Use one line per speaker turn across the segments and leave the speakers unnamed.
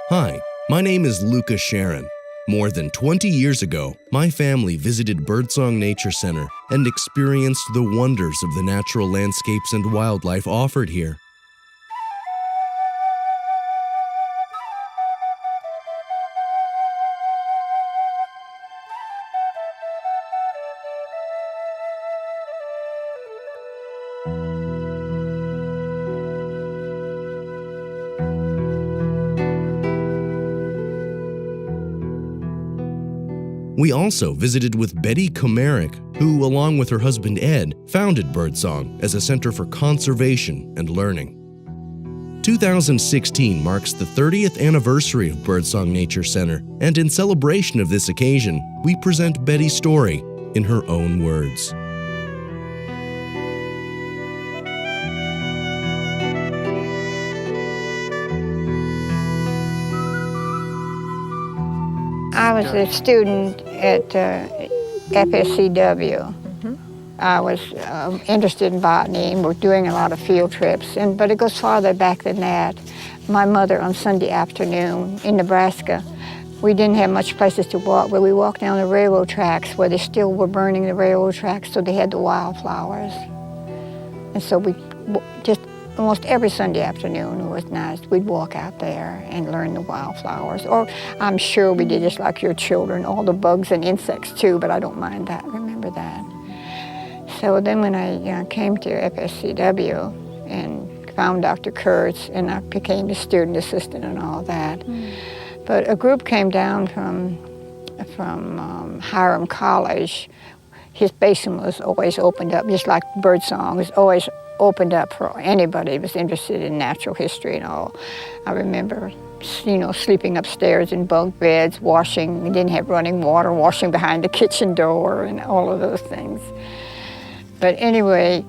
Hi, my name is Luca Sharon. More than 20 years ago, my family visited Birdsong Nature Center and experienced the wonders of the natural landscapes and wildlife offered here. We also visited with Betty Komarek, who, along with her husband Ed, founded Birdsong as a center for conservation and learning. 2016 marks the 30th anniversary of Birdsong Nature Center, and in celebration of this occasion, we present Betty's story in her own words.
I was a student at FSCW. I was interested in botany and was doing a lot of field trips, but it goes farther back than that. My mother on Sunday afternoon in Nebraska, we didn't have much places to walk, but we walked down the railroad tracks where they still were burning the railroad tracks, so they had the wildflowers. And so we just almost every Sunday afternoon, it was nice. We'd walk out there and learn the wildflowers. Or I'm sure we did just like your children, all the bugs and insects too, but I don't mind that, remember that. So then when I came to FSCW and found Dr. Kurtz, and I became a student assistant and all that. But a group came down from Hiram College. His basement was always opened up, just like Birdsong was always opened up for anybody who was interested in natural history and all. I remember, sleeping upstairs in bunk beds, washing. We didn't have running water, washing behind the kitchen door and all of those things. But anyway,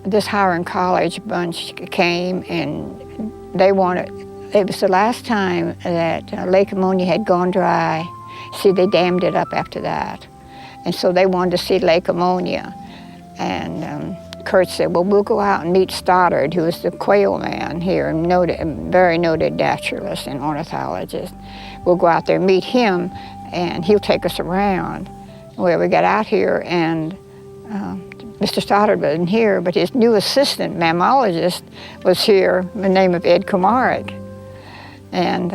this Hiram College bunch came, and it was the last time that Lake Ammonia had gone dry. See, they dammed it up after that. And so they wanted to see Lake Ammonia. And Kurt said, well, we'll go out and meet Stoddard, who is the quail man here, a very noted naturalist and ornithologist. We'll go out there and meet him, and he'll take us around. Well, we got out here, and Mr. Stoddard wasn't here, but his new assistant mammologist was here, the name of Ed Komarek. And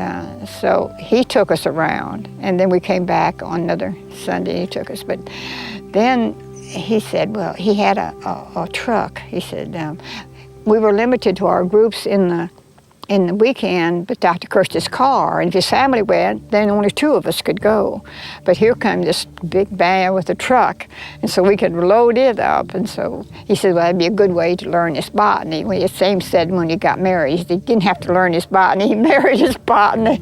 so he took us around, and then we came back on another Sunday, he took us. But then he said, well, he had a truck. He said, we were limited to our groups in the weekend, but Dr. Kirst's car, and if his family went, then only two of us could go. But here come this big van with a truck, and so we could load it up. And so he said, well, that'd be a good way to learn his botany. Well, the same said when he got married. He didn't have to learn his botany, he married his botany.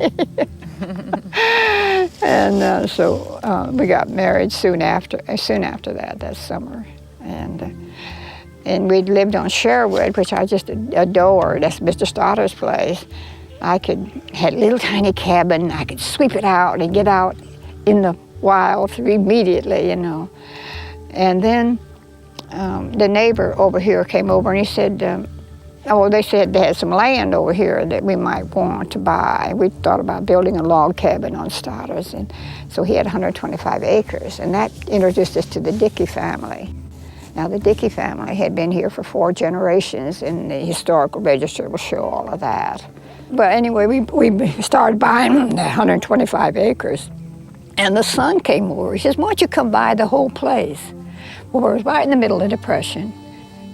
And so we got married soon after that summer. And we'd lived on Sherwood, which I just adored. That's Mr. Stoddard's place. Had a little tiny cabin. I could sweep it out and get out in the wild immediately, And then the neighbor over here came over, and he said, they said they had some land over here that we might want to buy. We thought about building a log cabin on Stoddard's, and so he had 125 acres, and that introduced us to the Dickey family. Now, the Dickey family had been here for 4 generations, and the historical register will show all of that. But anyway, we started buying the 125 acres, and the son came over. He says, why don't you come buy the whole place? Well, it was right in the middle of the Depression.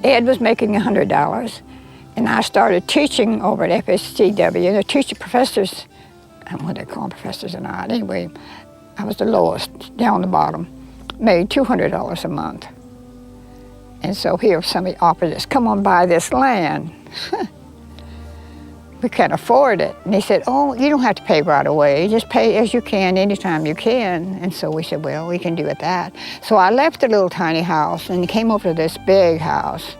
Ed was making $100, and I started teaching over at FSCW. The teacher professors, I don't know what they call them, professors or not. Anyway, I was the lowest, down the bottom, made $200 a month. And so here somebody offered us, come on, buy this land. We can't afford it. And he said, oh, you don't have to pay right away. Just pay as you can, anytime you can. And so we said, well, we can do it that. So I left the little tiny house and came over to this big house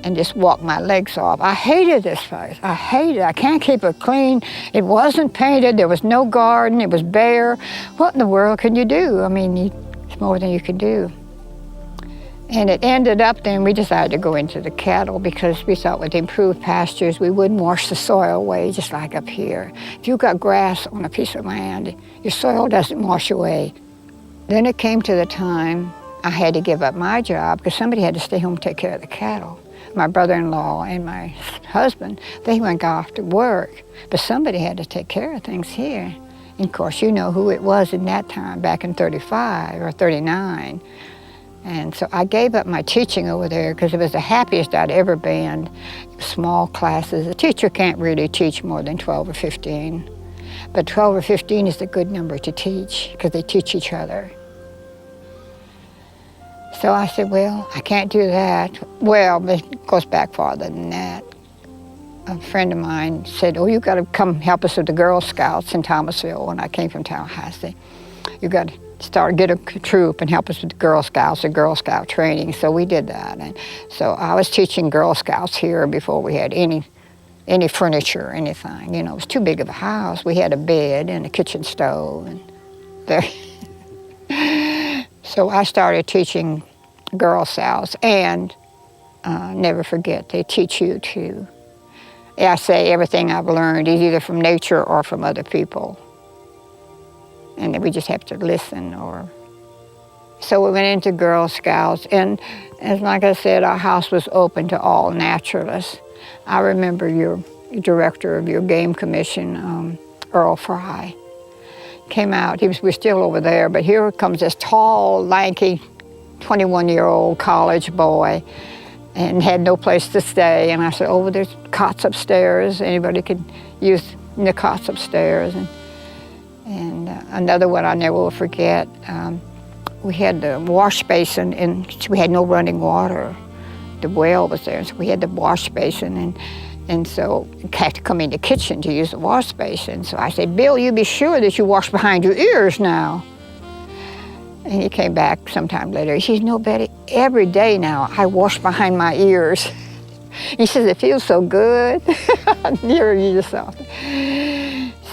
and just walked my legs off. I hated this place. I hated it. I can't keep it clean. It wasn't painted. There was no garden. It was bare. What in the world can you do? I mean, it's more than you could do. And it ended up then we decided to go into the cattle because we thought with improved pastures we wouldn't wash the soil away just like up here. If you've got grass on a piece of land, your soil doesn't wash away. Then it came to the time I had to give up my job because somebody had to stay home and take care of the cattle. My brother-in-law and my husband, they went off to work, but somebody had to take care of things here. And of course, you know who it was in that time, back in 35 or 39. And so I gave up my teaching over there because it was the happiest I'd ever been. Small classes. A teacher can't really teach more than 12 or 15. But 12 or 15 is a good number to teach because they teach each other. So I said, well, I can't do that. Well, but it goes back farther than that. A friend of mine said, oh, you got to come help us with the Girl Scouts in Thomasville when I came from Tallahassee. You got to get a troop and help us with the Girl Scouts and Girl Scout training. So we did that. And so I was teaching Girl Scouts here before we had any furniture or anything. You know, it was too big of a house. We had a bed and a kitchen stove. And there. So I started teaching Girl Scouts, and never forget, they teach you to, I say everything I've learned is either from nature or from other people. And then we just have to listen. So we went into Girl Scouts, and as like I said, our house was open to all naturalists. I remember your director of your game commission, Earl Fry, came out. We're still over there, but here comes this tall, lanky, 21-year-old college boy, and had no place to stay. And I said, oh, there's cots upstairs. Anybody could use the cots upstairs. And another one I never will forget, we had the wash basin, and we had no running water. The well was there, so we had the wash basin, and so you had to come in the kitchen to use the wash basin. So I said, Bill, you be sure that you wash behind your ears now. And he came back sometime later. He says, no, Betty, every day now I wash behind my ears. He says, it feels so good. Near yourself.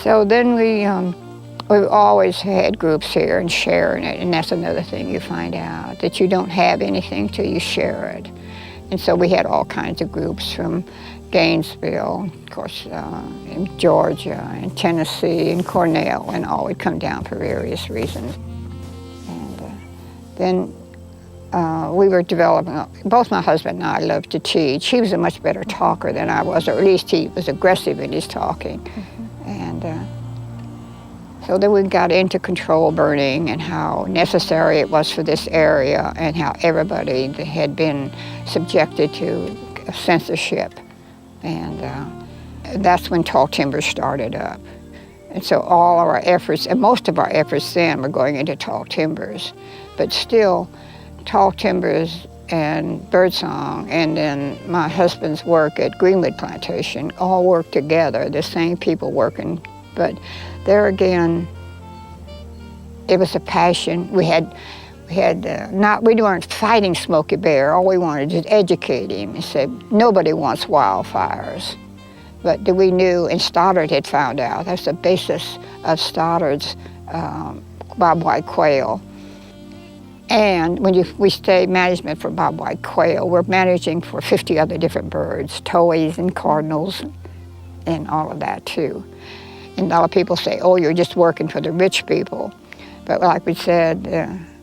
So then we've always had groups here and sharing it, and that's another thing you find out, that you don't have anything till you share it. And so we had all kinds of groups from Gainesville, of course, in Georgia, and Tennessee, and Cornell, and all would come down for various reasons. And then we were developing, both my husband and I loved to teach. He was a much better talker than I was, or at least he was aggressive in his talking. Mm-hmm. And so then we got into control burning and how necessary it was for this area and how everybody had been subjected to censorship. And that's when tall timbers started up. And so all of our efforts, and most of our efforts then were going into tall timbers. But still, tall timbers and Birdsong and then my husband's work at Greenwood Plantation all worked together, the same people working. But there again, it was a passion. We weren't fighting Smokey Bear. All we wanted was to educate him and say, nobody wants wildfires. But we knew, and Stoddard had found out, that's the basis of Stoddard's bobwhite quail. And when we stay management for bobwhite quail, we're managing for 50 other different birds, towies and cardinals and all of that too. And a lot of people say, oh, you're just working for the rich people. But like we said,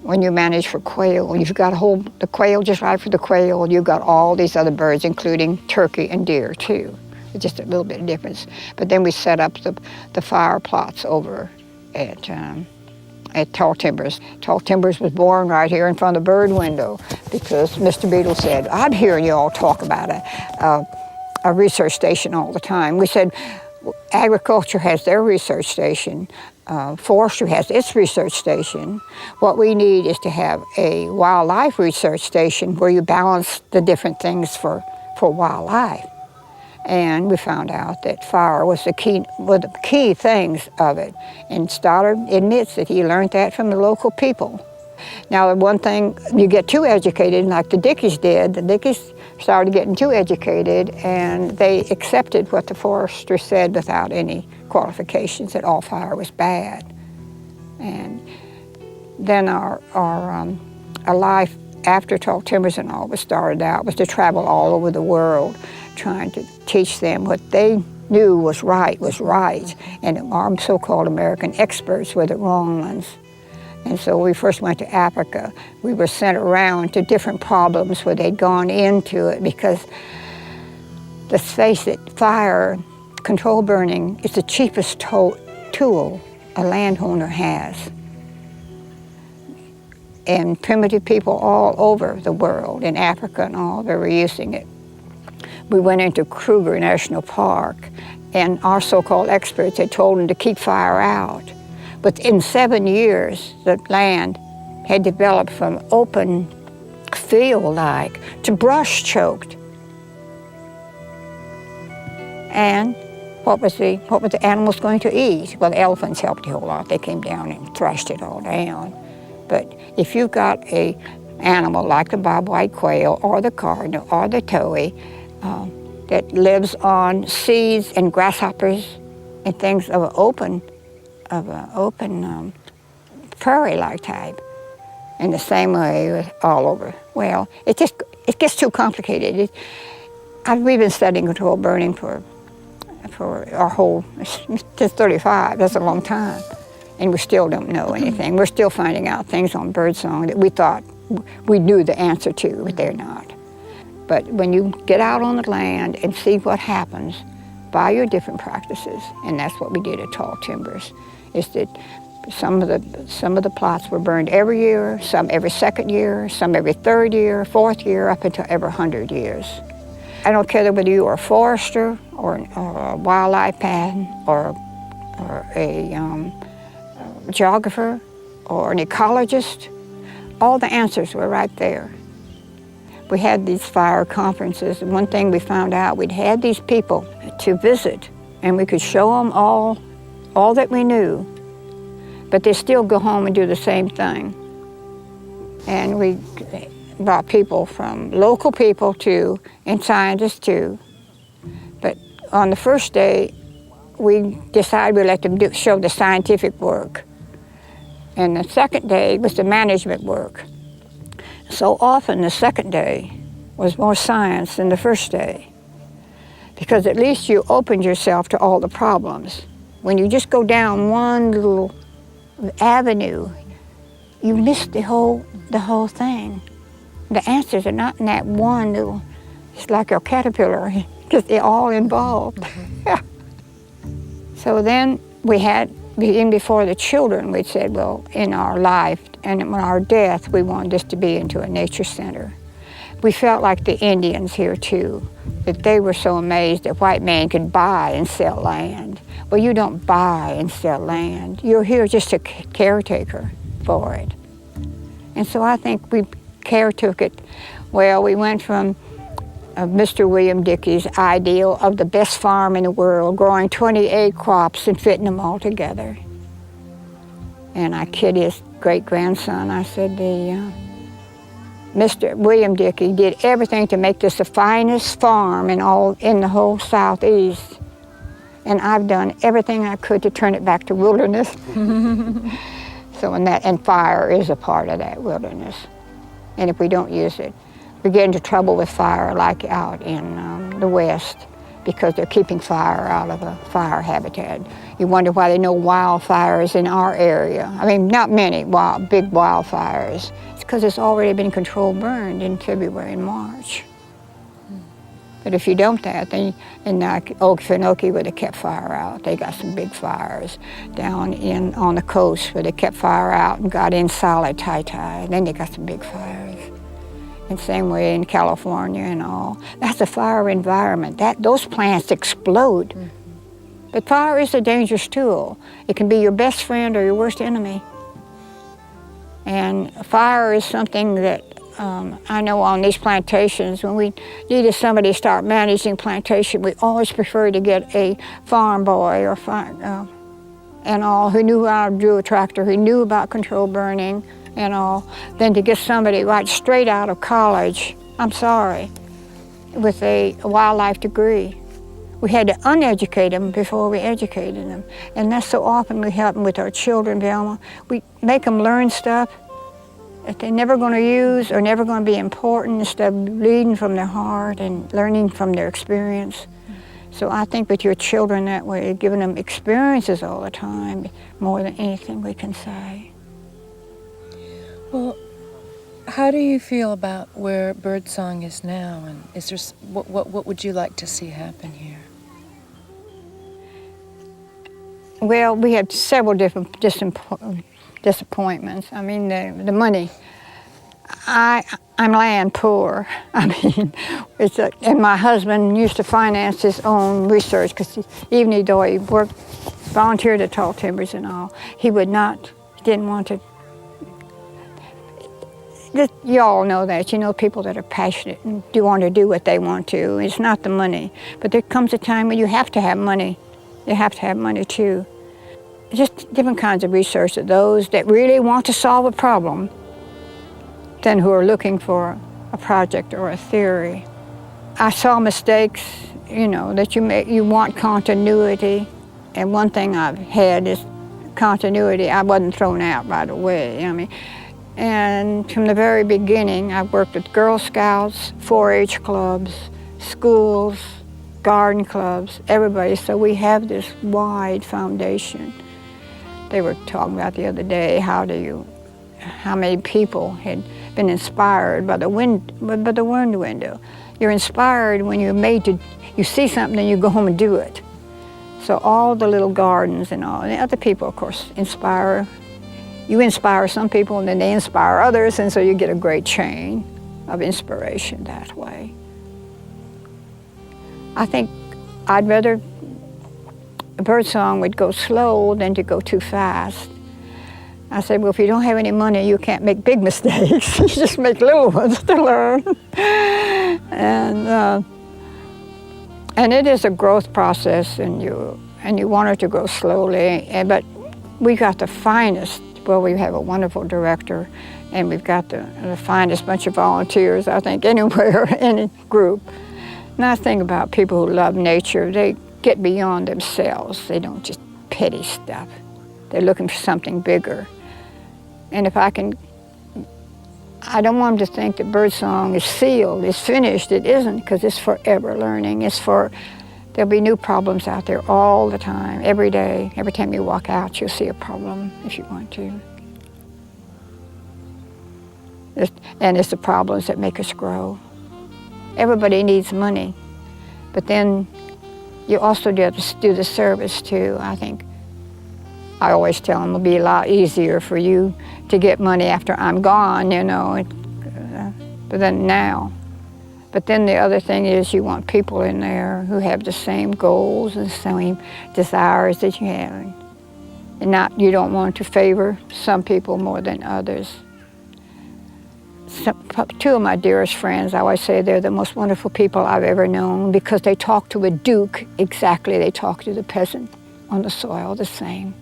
when you manage for quail, you've got to hold the quail just right for the quail. You've got all these other birds, including turkey and deer too. It's just a little bit of difference. But then we set up the fire plots over at Tall Timbers. Tall Timbers was born right here in front of the bird window because Mr. Beadle said, I'm hearing you all talk about a research station all the time. We said, agriculture has their research station. Forestry has its research station. What we need is to have a wildlife research station where you balance the different things for wildlife. And we found out that fire was one of the key things of it. And Stoddard admits that he learned that from the local people. Now, the one thing, you get too educated, like the Dickies did. The Dickies started getting too educated, and they accepted what the forester said without any qualifications, that all fire was bad. And then our life after Tall Timbers and all was started out, was to travel all over the world, trying to teach them what they knew was right, and our so-called American experts were the wrong ones. And so we first went to Africa. We were sent around to different problems where they'd gone into it because, let's face it, fire, control burning is the cheapest tool a landowner has. And primitive people all over the world, in Africa and all, they were using it. We went into Kruger National Park, and our so-called experts had told them to keep fire out. But in 7 years, the land had developed from open field-like to brush-choked. And what was the animals going to eat? Well, the elephants helped a whole lot. They came down and thrashed it all down. But if you've got an animal like the bobwhite quail or the cardinal or the towhee that lives on seeds and grasshoppers and things of an open prairie-like type, in the same way all over. Well, it gets too complicated. We've been studying control burning for our whole, since 35, that's a long time. And we still don't know anything. We're still finding out things on Birdsong that we thought we knew the answer to, but they're not. But when you get out on the land and see what happens by your different practices, and that's what we did at Tall Timbers, is that some of the plots were burned every year, some every second year, some every third year, fourth year, up until every 100 years. I don't care whether you are a forester or a wildlife man or a geographer or an ecologist, all the answers were right there. We had these fire conferences, and one thing we found out, we'd had these people to visit, and we could show them all that we knew, but they still go home and do the same thing. And we brought people from local people too, and scientists too. But on the first day, we decided we'd let them show the scientific work. And the second day was the management work. So often the second day was more science than the first day, because at least you opened yourself to all the problems. When you just go down one little avenue, you miss the whole thing. The answers are not in that one little, it's like a caterpillar, because they're all involved. So then we had, even before the children, we said, well, in our life and in our death, we wanted this to be into a nature center. We felt like the Indians here too, that they were so amazed that white man could buy and sell land. Well, you don't buy and sell land. You're here just a caretaker for it. And so I think we caretook it. Well, we went from Mr. William Dickey's ideal of the best farm in the world, growing 28 crops and fitting them all together. And I kid his great-grandson, I said, Mr. William Dickey did everything to make this the finest farm in the whole Southeast. And I've done everything I could to turn it back to wilderness. So and fire is a part of that wilderness. And if we don't use it, we get into trouble with fire like out in the West, because they're keeping fire out of a fire habitat. You wonder why there are no wildfires in our area. I mean, not many big wildfires. It's because it's already been controlled burned in February and March. But if you don't that, then in Okefenokee, where they kept fire out, they got some big fires. Down on the coast where they kept fire out and got in solid tie, then they got some big fires. And same way in California and all. That's a fire environment. Those plants explode. But fire is a dangerous tool. It can be your best friend or your worst enemy. And fire is something that I know on these plantations, when we needed somebody to start managing plantation, we always preferred to get a farm boy or and all, who knew how to do a tractor, who knew about control burning and all, than to get somebody right straight out of college, I'm sorry, with a wildlife degree. We had to uneducate them before we educated them. And that's so often we help them with our children, Velma. We make them learn stuff, that they're never going to use or never going to be important, instead of leading from their heart and learning from their experience. So I think with your children that way, giving them experiences all the time, more than anything we can say.
Well, how do you feel about where Birdsong is now, and is there what would you like to see happen here?
Well, we had several different disappointments. I mean, the money. I'm land poor. I mean, and my husband used to finance his own research because even though he worked, volunteered at Tall Timbers and all, he didn't want to. You all know that. You know people that are passionate and do want to do what they want to. It's not the money. But there comes a time when you have to have money. You have to have money too. Just different kinds of research of those that really want to solve a problem than who are looking for a project or a theory. I saw mistakes, you know, that you want continuity. And one thing I've had is continuity. I wasn't thrown out right away. I mean, and from the very beginning, I've worked with Girl Scouts, 4-H clubs, schools, garden clubs, everybody. So we have this wide foundation. They were talking about the other day, how many people had been inspired by the wind window. You're inspired when you see something and you go home and do it. So all the little gardens and all, and other people, of course, inspire. You inspire some people and then they inspire others, and so you get a great chain of inspiration that way. I think I'd rather Birdsong would go slow than to go too fast. I said, well, if you don't have any money, you can't make big mistakes. You just make little ones to learn. And it is a growth process, and you want it to grow slowly. But we got the finest. Well, we have a wonderful director, and we've got the finest bunch of volunteers, I think, anywhere, any group. And I think about people who love nature. They get beyond themselves. They don't just petty stuff. They're looking for something bigger. And if I don't want them to think that Birdsong is sealed, is finished. It isn't, because it's forever learning. There'll be new problems out there all the time, every day. Every time you walk out, you'll see a problem if you want to. And it's the problems that make us grow. Everybody needs money, but then you also do the service too, I think. I always tell them it'll be a lot easier for you to get money after I'm gone, you know, but then now. But then the other thing is you want people in there who have the same goals and the same desires that you have. And you don't want to favor some people more than others. Two of my dearest friends, I always say they're the most wonderful people I've ever known, because they talk to a duke exactly they talk to the peasant on the soil the same.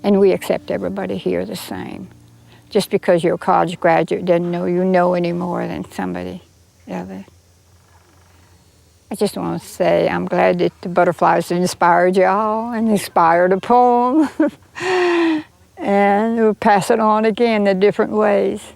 And we accept everybody here the same. Just because you're a college graduate doesn't know you know any more than somebody else. I just want to say I'm glad that the butterflies inspired y'all and inspired a poem. And we'll pass it on again in different ways.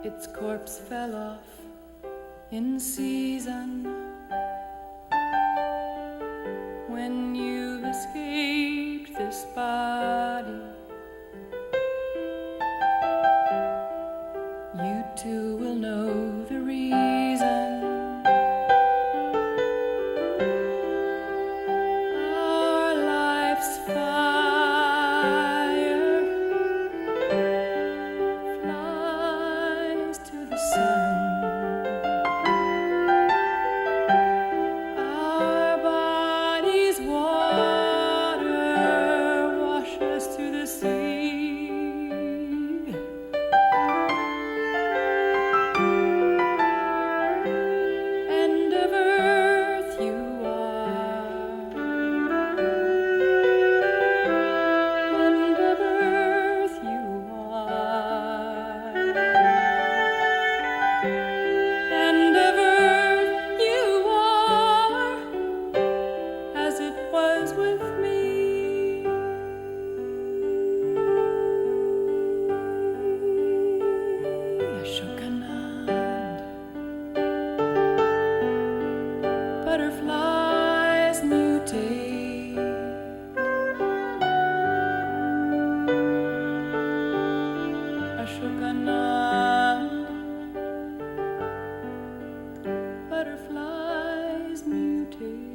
its corpse fell off in season. When you've escaped this body, you too will know the reason. Our life's fire flies to the sun. Our bodies water washes to the sea. End of earth you are. End of earth you are. End of earth you are, as it was with me. Ashokanand, butterflies mutate. Ashokanand, butterflies mutate.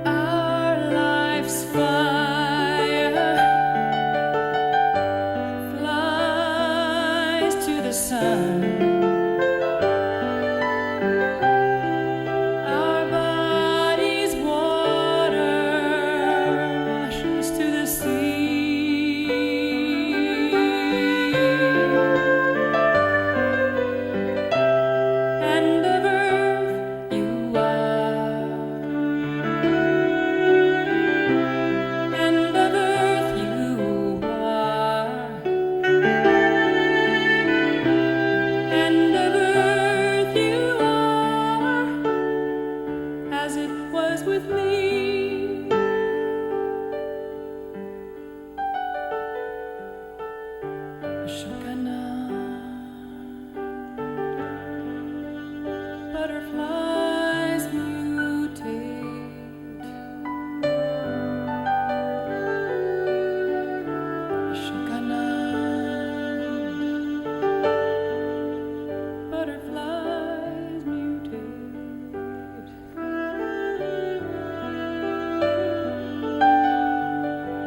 Our life's fire flies to the sun. Our bodies water washes to the sea. End of earth you are. End of earth you are. End of earth you are, as it was with me. Ashokanand, butterflies mutate. Ashokanand, butterflies mutate.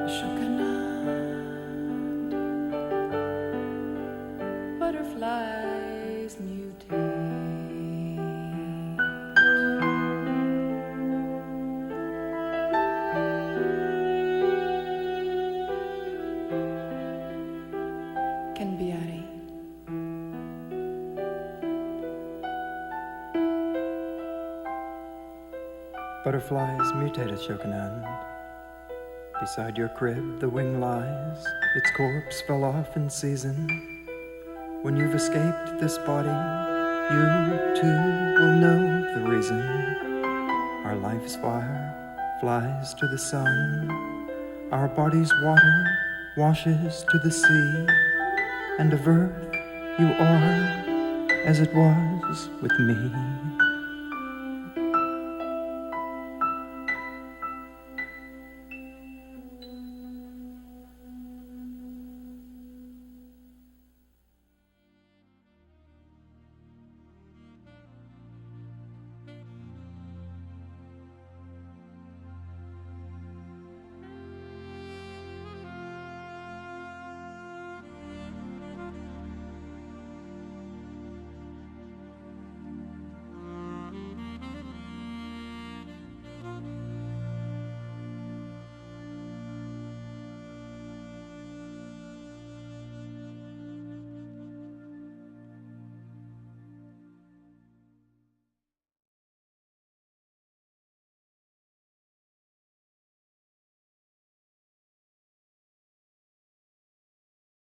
Ashokanand, butterflies mutate. Kenbiari.
Butterflies mutated, Shokanand. Beside your crib the wing lies, its corpse fell off in season. When you've escaped this body, you too will know the reason. Our life's fire flies to the sun. Our body's water washes to the sea. And of earth you are, as it was with me.